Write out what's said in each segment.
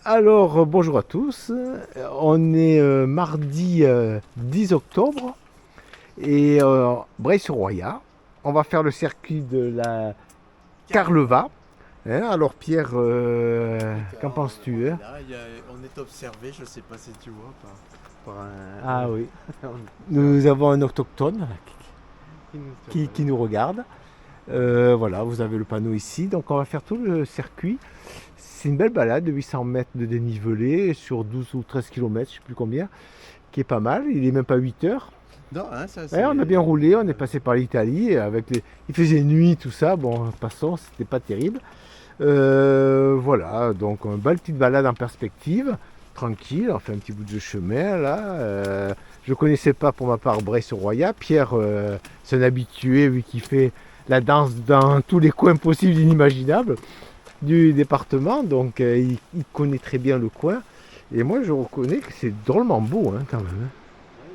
Alors, bonjour à tous. On est mardi 10 octobre et Breil-sur-Roya. On va faire le circuit de la Carleva. Hein, alors Pierre, Donc, qu'en on penses-tu, est hein? là, on est observé, je sais pas si tu vois, par Ah oui, par nous avons un autochtone qui nous qui surveille. nous regarde. Voilà, vous avez le panneau ici. Donc on va faire tout le circuit. C'est une belle balade de 800 mètres de dénivelé sur 12 ou 13 km, je ne sais plus combien, qui est pas mal. Il est même pas 8 heures. Non, hein, ça Ouais, on a c'est. bien roulé, on est passé par l'Italie avec les... Il faisait nuit, tout ça, bon, passons, c'était pas terrible. Voilà, donc une belle petite balade en perspective, tranquille, on fait un petit bout de chemin là. Je connaissais pas pour ma part Breil-sur-Roya. Pierre, c'est un habitué vu qu'il fait la danse dans tous les coins possibles et inimaginables du département, donc il connaît très bien le coin. Et moi je reconnais que c'est drôlement beau hein, quand même, hein. Oui,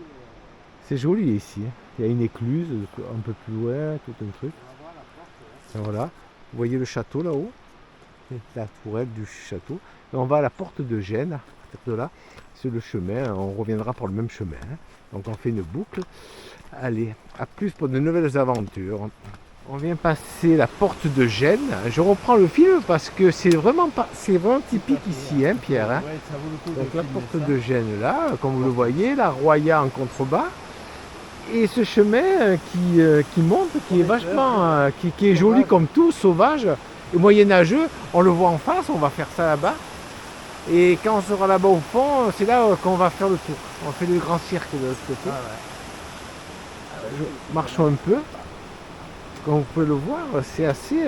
C'est joli ici, hein. Il y a une écluse un peu plus loin, tout un truc. on va voir la porte. Et voilà, vous voyez le château là-haut, la tourelle du château. Et on va à la porte de Gênes, à partir de là, c'est le chemin, on reviendra pour le même chemin, hein. Donc on fait une boucle. Allez, à plus pour de nouvelles aventures. On vient passer la porte de Gênes. Je reprends le film parce que c'est vraiment typique ici, hein, Pierre, hein. Ouais, ça vaut le coup Donc de la filmer porte ça. de Gênes là, comme vous le voyez, la Roya en contrebas. Et ce chemin qui monte, qui est vachement, qui est joli Sauvage. comme tout, sauvage et moyenâgeux. On le voit en face, on va faire ça là-bas. Et quand on sera là-bas au fond, c'est là qu'on va faire le tour. On fait le grand cirque de l'autre côté. Ah ouais. Marchons un peu. Comme vous pouvez le voir, c'est assez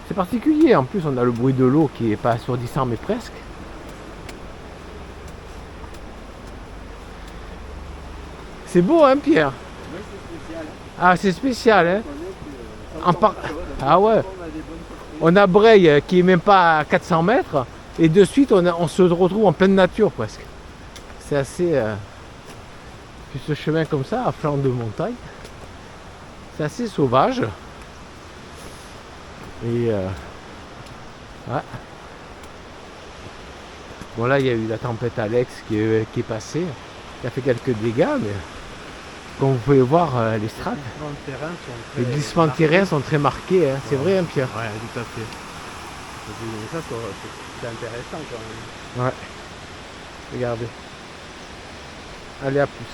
c'est particulier. En plus, on a le bruit de l'eau qui est pas assourdissant, mais presque. C'est beau, hein, Pierre? Oui, c'est spécial. Ah, c'est spécial, hein? On est En sans par... fortune, Ah ouais. on a des bonnes surprises. On a Breil qui est même pas à 400 mètres. Et de suite, on se retrouve en pleine nature presque. C'est assez... Puis ce chemin comme ça, à flanc de montagne, c'est assez sauvage. Et... ouais. Bon là, il y a eu la tempête Alex qui est passée, qui a fait quelques dégâts, mais comme vous pouvez voir, les strates, Les glissements de terrain sont les très glissements de terrain sont très marqués, hein. C'est Ouais. vrai, hein, Pierre? Ouais, tout à fait. Ça, c'est intéressant quand même. Ouais, regardez. Allez, à plus.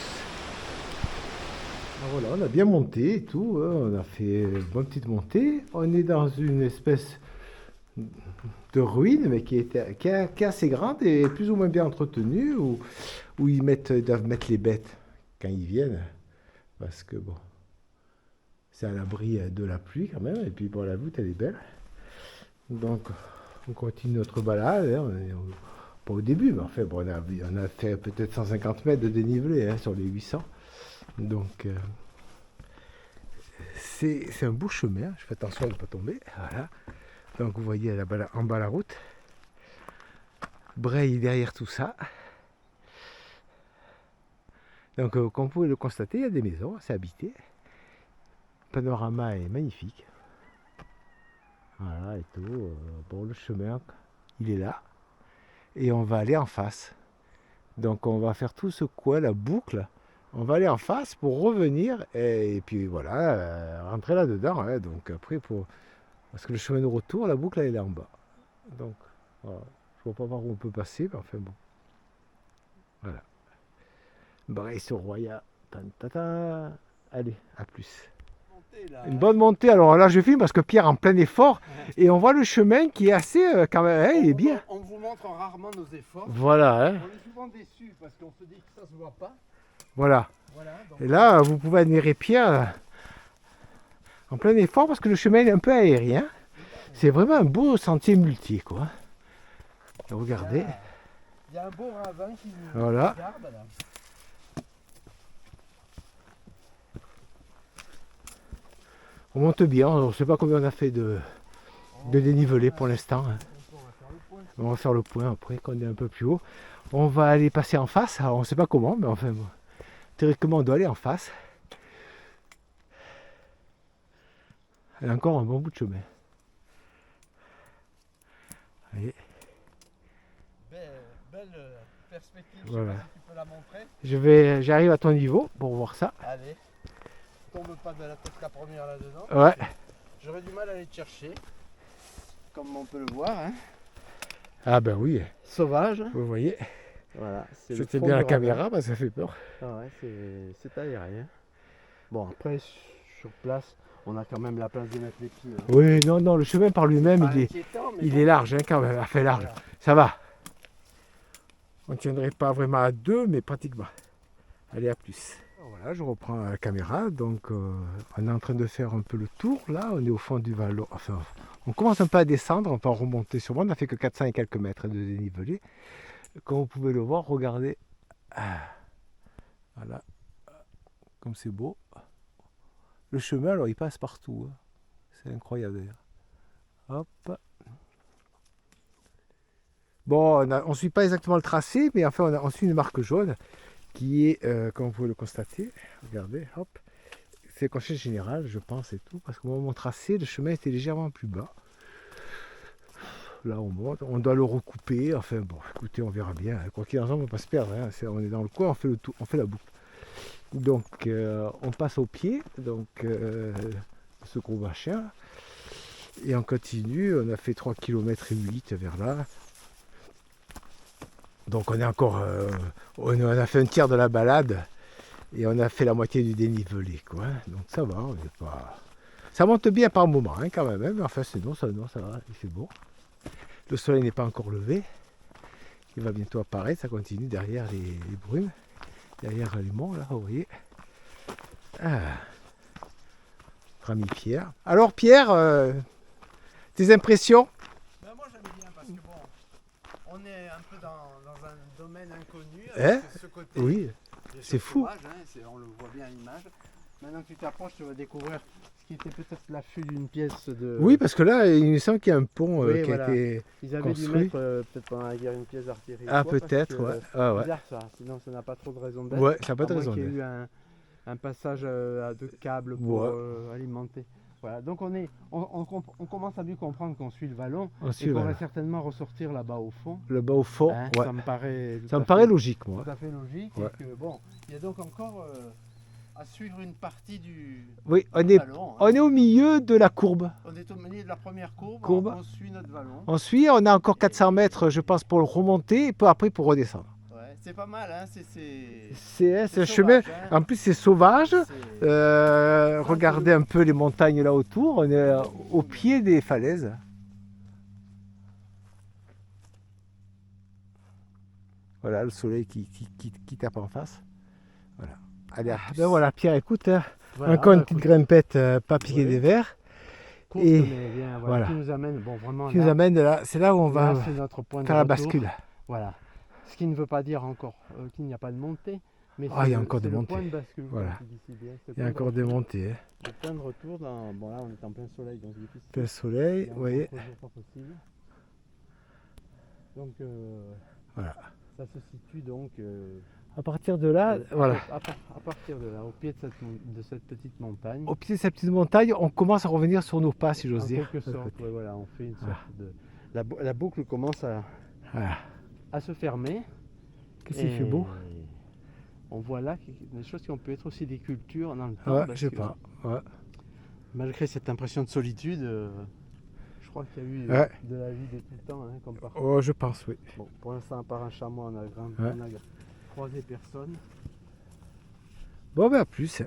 Ah, voilà, on a bien monté et tout, hein. On a fait une bonne petite montée. On est dans une espèce de ruine, mais qui est assez grande et plus ou moins bien entretenue, où ils doivent mettre les bêtes quand ils viennent, parce que bon, c'est à l'abri de la pluie quand même, et puis bon, la voûte elle est belle. Donc on continue notre balade, hein. Pas au début, mais enfin bon, on a fait peut-être 150 mètres de dénivelé hein, sur les 800. Donc c'est un beau chemin, je fais attention de ne pas tomber. Voilà. Donc vous voyez là-bas, en bas la route. Breil derrière tout ça. Donc comme vous pouvez le constater, il y a des maisons, c'est habité. Le panorama est magnifique. Voilà et tout. Bon, le chemin, il est là. Et on va aller en face. Donc on va faire tout ce coin, la boucle. On va aller en face pour revenir et puis voilà, rentrer là-dedans, hein. Donc après, parce que le chemin de retour, la boucle, elle est là en bas. Donc voilà. Je ne vois pas par où on peut passer, mais enfin bon. Voilà. Breil-sur-Roya. Allez, à plus. Une bonne montée. Alors là, je filme parce que Pierre est en plein effort et on voit le chemin qui est assez quand même. Hein, il est bien. On vous montre rarement nos efforts. Voilà. Hein, On est souvent déçus parce qu'on se dit que ça se voit pas. voilà. Voilà, donc Et là, vous pouvez admirer Pierre en plein effort parce que le chemin est un peu aérien. C'est vraiment un beau sentier multi, quoi. Regardez. il y a un beau ravin qui nous Voilà. regarde là. On monte bien. On ne sait pas combien on a fait de dénivelé pour l'instant, hein. On va faire le point. On va faire le point après qu'on est un peu plus haut. On va aller passer en face. Alors, on ne sait pas comment, mais enfin, bon, théoriquement, on doit aller en face. Il y a encore un bon bout de chemin. Allez. Ben, belle perspective. Voilà. Je sais pas si tu peux la montrer. J'arrive à ton niveau pour voir ça. Allez. Tombe pas de la tête la première là-dedans. Ouais. J'aurais du mal à aller te chercher. Comme on peut le voir. Hein. Ah ben oui, Sauvage. vous voyez. Voilà. C'était bien la caméra, parce que ça fait peur. Ah ouais, c'est aérien. Bon, après, sur place, on a quand même la place de mettre les pieds. Hein. Oui, non, le chemin par lui-même, Pas il inquiétant, mais bon. est large hein, quand même, assez large. Voilà. Ça va. On ne tiendrait pas vraiment à deux, mais pratiquement. Allez, à plus. Voilà, je reprends la caméra. Donc, on est en train de faire un peu le tour. Là, on est au fond du vallon. Enfin, on commence un peu à descendre. On peut en remonter sûrement. On n'a fait que 400 et quelques mètres de dénivelé. Comme vous pouvez le voir, regardez. Ah, voilà. Comme c'est beau. Le chemin, alors, il passe partout. Hein. C'est incroyable d'ailleurs. Hop. Bon, on ne suit pas exactement le tracé, mais enfin, on suit une marque jaune qui est, comme vous pouvez le constater, regardez, hop, c'est le conseil général, je pense, et tout, parce qu'au moment de tracé, le chemin était légèrement plus bas. Là, on monte, on doit le recouper, enfin bon, écoutez, on verra bien. Quoi qu'il en soit, on ne va pas se perdre, hein. On est dans le coin, on fait le tour, on fait la boucle. Donc, on passe au pied, donc, ce gros machin, et on continue, on a fait 3 km et 8 vers là. Donc on est encore, on a fait un tiers de la balade et on a fait la moitié du dénivelé, quoi. Donc ça va, on n'est pas, ça monte bien par moment, hein, quand même. Hein, mais enfin sinon ça va, il fait beau. Le soleil n'est pas encore levé, il va bientôt apparaître, ça continue derrière les brumes, derrière les monts là, vous voyez. Ah. Notre ami Pierre. Alors Pierre, tes impressions? Ben moi j'aime bien parce que bon, on est un peu dans un domaine inconnu. Hein? Ce côté Oui, c'est fou. sauvage, hein, on le voit bien à l'image. Maintenant que tu t'approches, tu vas découvrir ce qui était peut-être l'affût d'une pièce de. Oui, parce que là, il me semble qu'il y a un pont Oui, qui voilà. a été Ils avaient construit. dû mettre peut-être pendant la guerre une pièce d'artillerie. Ah, ou quoi, peut-être, parce ouais. que Ah, c'est ouais. bizarre ça, sinon ça n'a pas trop de raison d'être. Ouais, ça n'a pas de À moins raison qu'il y ait d'être. eu un passage de câbles pour Ouais. alimenter. Voilà, donc on commence à mieux comprendre qu'on suit le vallon On et suit, qu'on va voilà. certainement ressortir là-bas au fond. Le bas au fond, Hein, ouais. ça me paraît, Ça me paraît logique, moi. tout à fait logique. Ouais. Et que, bon, il y a donc encore à suivre une partie du Oui, on est, vallon. Hein. on est au milieu de la courbe. On est au milieu de la première courbe. Courbe. On suit notre vallon. Ensuite, on a encore 400 mètres, je pense, pour le remonter et peu après pour redescendre. Ouais, c'est pas mal, hein. C'est un sauvage, chemin, hein. en plus c'est sauvage. C'est- Regardez un peu les montagnes là autour, on est au pied des falaises. Voilà, le soleil qui tape en face. Voilà. Allez, ben voilà, Pierre, écoute, hein, Voilà, encore une bah, petite écoute, grimpette, pas piquer ouais. des verres. courte, et mais bien, voilà. qui nous amène, bon, vraiment Qui nous là, amène là, c'est là où on va là, c'est notre point de faire la retour. bascule. Voilà. Ce qui ne veut pas dire encore qu'il n'y a pas de montée, mais Ah, il y a encore des le montées. point de bascule. Voilà. Comme tu dis si bien, c'est le Il y a point de encore des retour. montées. Hein. Le point de retour, bon là on est en plein soleil, donc c'est difficile. Plein soleil, Il y a vous voyez. encore trois jours pas possible. Donc Voilà. ça se situe donc À partir de là, voilà. à partir de là, au pied de cette petite montagne. Au pied de cette petite montagne, on commence à revenir sur nos pas, si j'ose En dire. quelque sorte, ouais, voilà, on fait une sorte de. La boucle commence Voilà. à se fermer. Qu'est-ce qu'il fait beau. On voit là des choses qui ont pu être aussi des cultures dans le temps. Ouais, parce je sais que pas. Ouais. Malgré cette impression de solitude, je crois qu'il y a eu Ouais. de la vie de tout le temps, hein, comme partout. Oh, je pense, oui. Bon, pour l'instant, à part un chamois, on a croisé personne. Bon, ben à plus.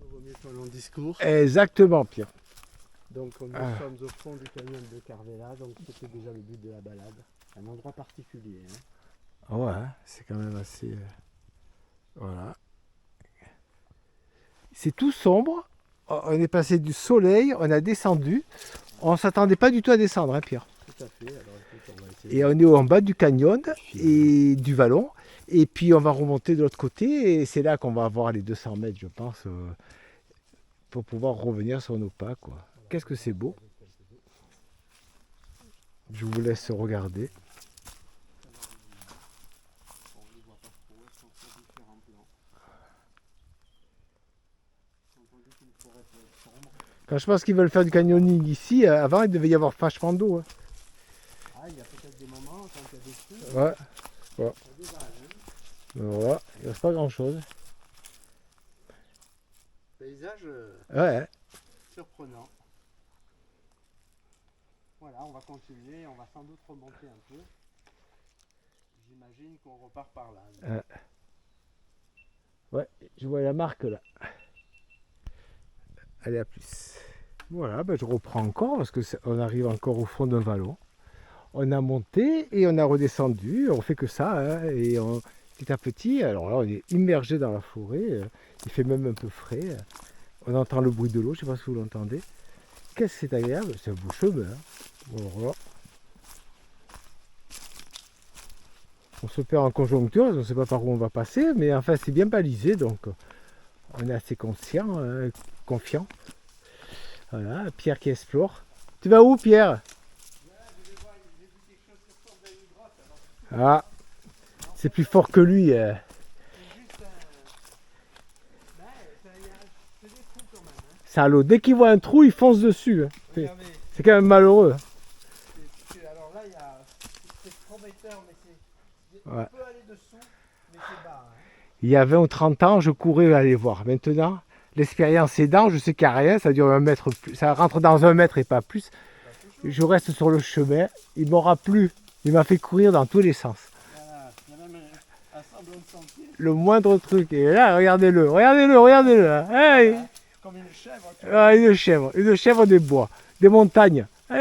On vaut mieux faire un long discours. Exactement, Pierre. Donc nous Ah. sommes au fond du canyon de Carvela, donc c'était déjà le but de la balade. Un endroit particulier. Hein. Ah ouais, hein, c'est quand même assez... voilà. C'est tout sombre. On est passé du soleil, on a descendu. On ne s'attendait pas du tout à descendre, hein, Pierre. Tout à fait. Alors écoute, on va essayer. Et on est en bas du canyon et du vallon. Et puis on va remonter de l'autre côté et c'est là qu'on va avoir les 200 mètres, je pense, pour pouvoir revenir sur nos pas, quoi. Qu'est-ce que c'est beau. Je vous laisse regarder. On ne les voit pas trop, elles sont sur différents plans. On dit qu'une forêt peut être sombre. Quand je pense qu'ils veulent faire du canyoning ici, avant il devait y avoir vachement d'eau. Hein. Ah, il y a peut-être des moments quand il y a des feux. Ouais. Ouais. Ça dévale, hein. Voilà, il reste pas grand chose. Paysage Ouais. surprenant. Voilà, on va continuer, on va sans doute remonter un peu. J'imagine qu'on repart par là. Ouais, je vois la marque là. Allez, à plus. Voilà, ben je reprends encore parce que on arrive encore au fond d'un vallon. On a monté et on a redescendu. On fait que ça, hein, et petit à petit. Alors là, on est immergé dans la forêt. Il fait même un peu frais. On entend le bruit de l'eau. Je ne sais pas si vous l'entendez. Qu'est-ce que c'est agréable? C'est un beau chemin. Hein. Voilà. On se perd en conjoncture. On ne sait pas par où on va passer, mais enfin, c'est bien balisé, donc on est assez conscient, confiant. Voilà, Pierre qui explore. Tu vas où, Pierre? Ah, c'est plus fort que lui. Ça l'eau. Dès qu'il voit un trou, il fonce dessus. Hein. C'est quand même malheureux. Alors là, c'est prometteur, mais Ouais. on peut aller dessous, mais c'est bas. Hein. Il y a 20 ou 30 ans, je courais aller voir. Maintenant, l'expérience aidant, je sais qu'il n'y a rien, ça dure 1 mètre, ça rentre dans 1 mètre et pas plus. Je reste sur le chemin, il m'aura plu, il m'a fait courir dans tous les sens. Voilà, il y a même un semblant de sentier. Le moindre truc, et là, regardez-le, regardez-le. Hein. Hey. Comme une chèvre. Ah, une chèvre des bois, des montagnes. Hop,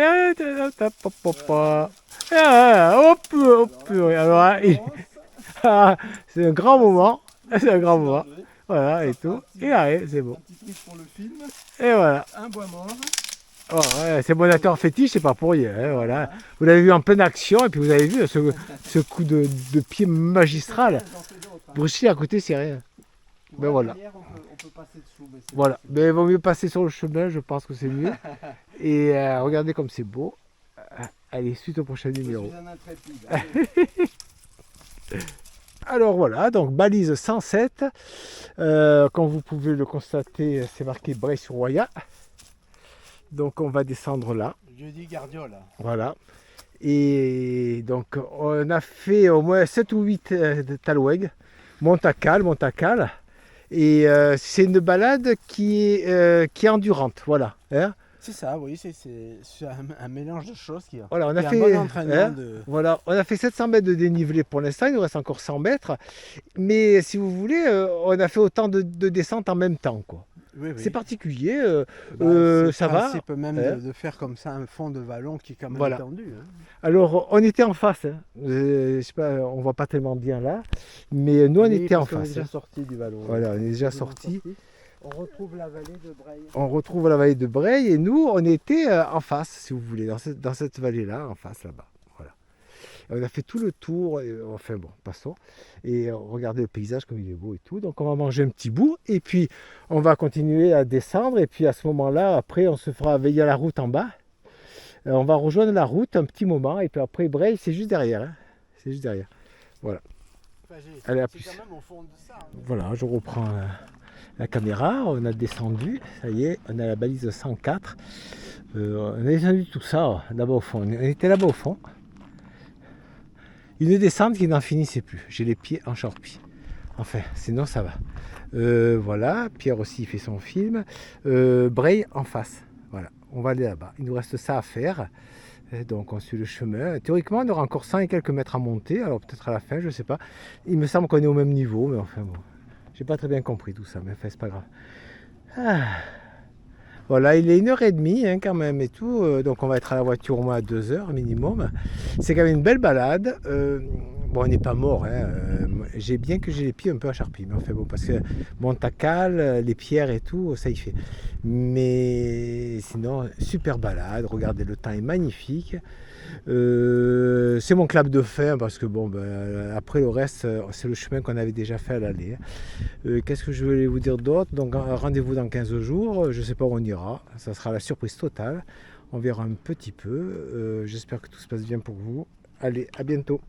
alors, c'est un grand moment, voilà, et tout, et arrive, c'est bon. Un petit truc pour le film, Et voilà. un bois mort. Oh, ouais, c'est mon acteur fétiche, c'est pas pour rien. Hein, voilà. Vous l'avez vu en pleine action, et puis vous avez vu ce coup de pied magistral. Bruce Lee à côté, c'est rien. Ben voilà. On peut passer dessous, mais Voilà. Mais il vaut mieux passer sur le chemin, je pense que c'est mieux. Et regardez comme c'est beau. Allez, suite au prochain numéro. Je suis un intrépide. Alors voilà, donc balise 107. Comme vous pouvez le constater, c'est marqué Breil-sur-Roya. Donc on va descendre là. Jeudi Gardiol. Voilà. Et donc on a fait au moins 7 ou 8 de Taloueg. Montacal. Et c'est une balade qui est endurante. Voilà. Hein. C'est ça, oui, c'est un mélange de choses qui voilà, on a qui fait un bon entraînement hein, de... voilà, on a fait 700 mètres de dénivelé pour l'instant, il nous reste encore 100 mètres. Mais si vous voulez, on a fait autant de descentes en même temps, quoi. Oui, oui. C'est particulier, C'est ça le va. principe même hein. de faire comme ça un fond de vallon qui est quand même Voilà. étendu. Hein. Alors, on était en face. Hein. Je sais pas, on voit pas tellement bien là, mais nous, on Oui, était en parce qu'on est face. déjà hein. sorti du vallon. Voilà, on est déjà sorti. On retrouve la vallée de Breil. On retrouve la vallée de Breil et nous, on était en face, si vous voulez, dans cette vallée-là, en face là-bas. Voilà. Et on a fait tout le tour, et, enfin bon, passons. Et regardez le paysage comme il est beau et tout. Donc on va manger un petit bout et puis on va continuer à descendre. Et puis à ce moment-là, après, on se fera veiller à la route en bas. On va rejoindre la route un petit moment et puis après Breil, c'est juste derrière. Hein. C'est juste derrière. Voilà. Enfin, Allez, à c'est plus. quand même au fond de ça. Hein. Voilà, je reprends la caméra, on a descendu, ça y est, on a la balise 104. On a descendu tout ça là-bas au fond, on était là-bas au fond. Une descente qui n'en finissait plus, j'ai les pieds en charpie. Enfin, sinon ça va. Voilà, Pierre aussi fait son film. Breil en face, voilà, on va aller là-bas. Il nous reste ça à faire. Donc on suit le chemin. Théoriquement, on aura encore 100 et quelques mètres à monter, alors peut-être à la fin, je ne sais pas. Il me semble qu'on est au même niveau, mais enfin bon. J'ai pas très bien compris tout ça, mais enfin, c'est pas grave. Ah. Voilà, il est 1h30 hein, quand même et tout. Donc on va être à la voiture au moins à 2h minimum. C'est quand même une belle balade. Bon, on n'est pas mort. Hein. J'ai bien que j'ai les pieds un peu acharpis. Mais enfin bon, parce que Montacal, les pierres et tout, ça y fait. Mais sinon, super balade. Regardez, le temps est magnifique. C'est mon clap de fin parce que bon, ben, après le reste, c'est le chemin qu'on avait déjà fait à l'aller. Qu'est-ce que je voulais vous dire d'autre? Donc rendez-vous dans 15 jours. Je ne sais pas où on ira. Ça sera la surprise totale. On verra un petit peu. J'espère que tout se passe bien pour vous. Allez, à bientôt.